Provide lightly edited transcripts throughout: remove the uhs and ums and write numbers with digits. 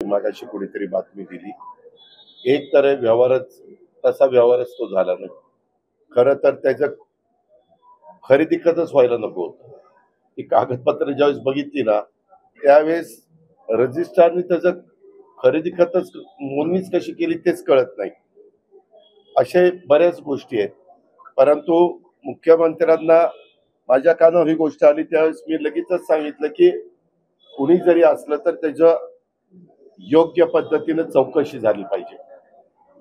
मागाशी कुणीतरी बातमी दिली, एक तर व्यवहारच तसा व्यवहारच तो झाला नाही. खरं तर त्याचं खरेदी खतच व्हायला नको होतं. ती कागदपत्र ज्यावेळेस बघितली ना, त्यावेळेस रजिस्ट्रारने त्याचं खरेदी खतच नोंदणीच कशी केली तेच कळत नाही. अशा बऱ्याच गोष्टी आहेत. परंतु मुख्यमंत्र्यांना माझ्या कानावर ही गोष्ट आली त्यावेळेस मी लगेचच सांगितलं की कुणी जरी असलं तर त्याचं योग्य पद्धतीने चौकशी झाली पाहिजे.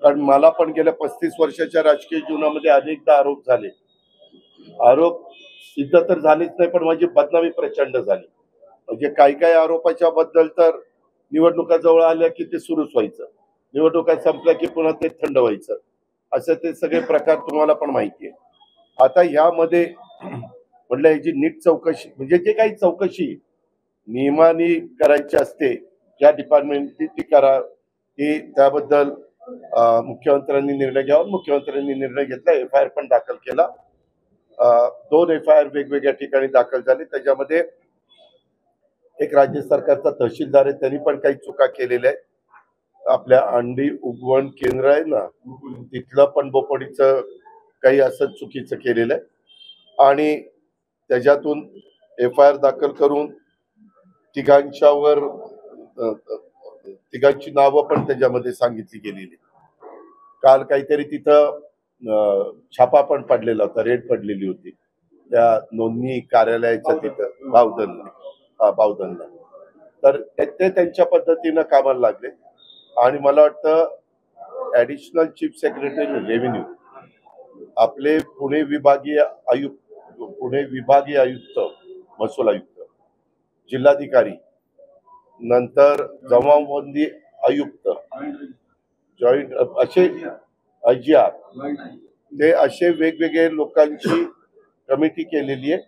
कारण मला पण गेल्या 35 वर्षाच्या राजकीय जीवनामध्ये अनेकदा आरोप झाले. आरोप सिद्ध तर झालेच नाही, पण माझी बदनामी प्रचंड झाली. म्हणजे काही आरोपाच्या बद्दल तर निवडणुका जवळ आल्या की ते सुरूच व्हायचं. निवडणुका संपल्या की पुन्हा ते थंड व्हायचं. असे ते सगळे प्रकार तुम्हाला पण माहिती आहे. आता यामध्ये म्हटलं याची नीट चौकशी म्हणजे जे काही चौकशी नियमाने करायची असते, ज्या डिपार्टमेंटची ती करा, ती त्याबद्दल मुख्यमंत्र्यांनी निर्णय घ्यावा. मुख्यमंत्र्यांनी निर्णय घेतला, एफआयआर पण दाखल केला. 2 एफआयआर वेगवेगळ्या ठिकाणी दाखल झाले. त्याच्यामध्ये एक राज्य सरकारचा तहसीलदार आहे, त्यांनी पण काही चुका केलेल्या आहेत. आपल्या अंडी उगवण केंद्र आहे ना, तिथलं पण बोपडीचं काही असं चुकीचं केलेलं आहे आणि त्याच्यातून एफआयआर दाखल करून तिघांच्यावर तिघांची नावं पण त्याच्यामध्ये सांगितली गेलेली. काल काहीतरी तिथं छापा पण पडलेला होता, रेड पडलेली होती त्या नोंदणी कार्यालयाच्या तिथं बावधनला. तर ते त्यांच्या पद्धतीनं कामाला लागले आणि मला वाटतं ऍडिशनल चीफ सेक्रेटरी रेव्हेन्यू आपले पुणे विभागीय आयुक्त, महसूल आयुक्त, जिल्हाधिकारी, नंतर जमावबंदी आयुक्त, जॉईंट असे IGR, ते असे वेगवेगळे लोकांची कमिटी केलेली आहे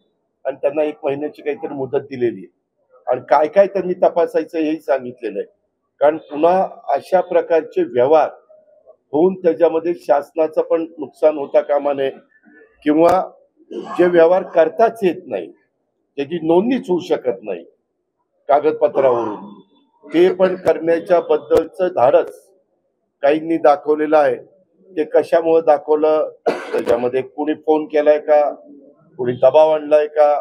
आणि त्यांना 1 महिन्याची काहीतरी मुदत दिलेली आहे आणि काय त्यांनी तपासायचं हेही सांगितलेलं आहे. कारण पुन्हा अशा प्रकारचे व्यवहार होऊन त्याच्यामध्ये शासनाचं पण नुकसान होता कामा नये किंवा जे व्यवहार करताच येत नाही, त्याची नोंदणीच होऊ शकत नाही कागदपत्रावरून, ते पण करण्याच्या बद्दलचं धाडस काहींनी दाखवलेलं आहे. ते कशामुळे दाखवलं, त्याच्यामध्ये कुणी फोन केलाय का, कुणी दबाव आणलाय का,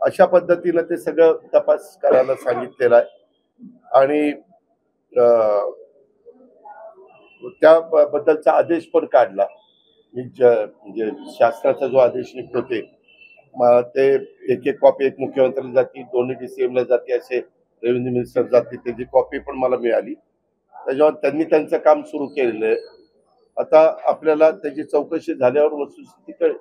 अशा पद्धतीनं ते सगळं तपास करायला सांगितलेलं आहे आणि त्याबद्दलचा आदेश पण काढला. म्हणजे शासनाचा जो आदेश निघतो ते एक कॉपी एक मुख्यमंत्री जाती, दोन्ही DCMला जाते, असे रेव्हेन्यू मिनिस्टर जाते, त्याची कॉपी पण मला मिळाली. त्याच्यावर त्यांनी त्यांचं काम सुरू केलेलं आहे. आता आपल्याला त्याची चौकशी झाल्यावर वस्तुस्थिती कळेल.